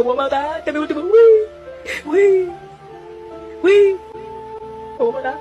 போக மாட்டா தம்பி விட்டு போக மாட்டா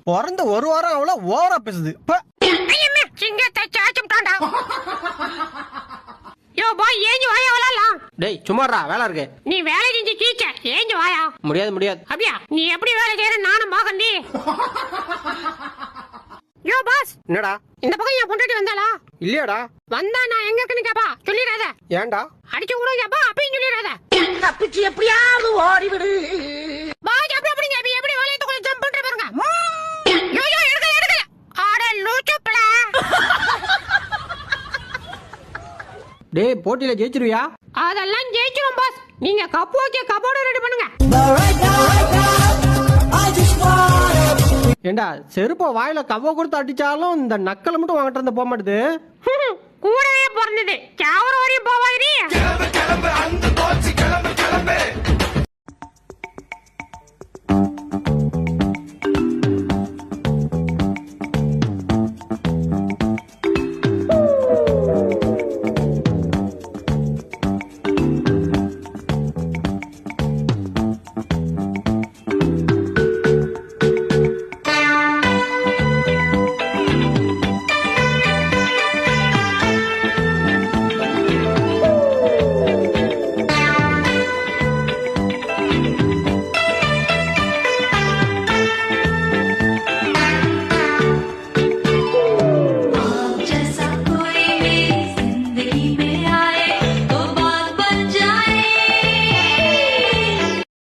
பிறந்த ஒரு வாரம் அவ்வளோ ஓவரா பேசுது. டேய் சும்மாடா வேலை இருக்கு. நீ வேலை செஞ்சு கீச்ச ஏஞ்சு வாயா. முடியாது. அப்படியா நீ எப்படி வேலை செய்யற நானும் பாக்கண்டி. யோ பாஸ். என்னடா இந்த பக்கம் என் பொண்டாட்டி வந்தாளா? இல்லையாடா. வந்தா நான் எங்க இருக்குன்னு கேப்பா சொல்லிடாத. ஏன்டா? அடிச்சு கூட கேப்பா அப்பயும் சொல்லிடாத. தப்பிச்சு எப்படியாவது ஓடிவிடு. பாஸ் அப்படி எப்படி வேலையை கொஞ்சம் ஜம்ப் பண்ற பாருங்க. யோ எடுக்க ஆட லூச்சுப்ல. டேய் போட்டியில ஜெயிச்சிருவியா? அதெல்லாம் ஜெயிச்சிரும் பாஸ். நீங்க கப்பு ஓகே கப்போட ரெடி பண்ணுங்க. ஏண்டா செருப்ப வாயில கவ கொடுத்து அடிச்சாலும் இந்த நக்கலை மட்டும் வாங்கிட்டு இருந்த போக மாட்டுது. கூடவே பிறந்தது சாவர வரையும் போவாதிரி.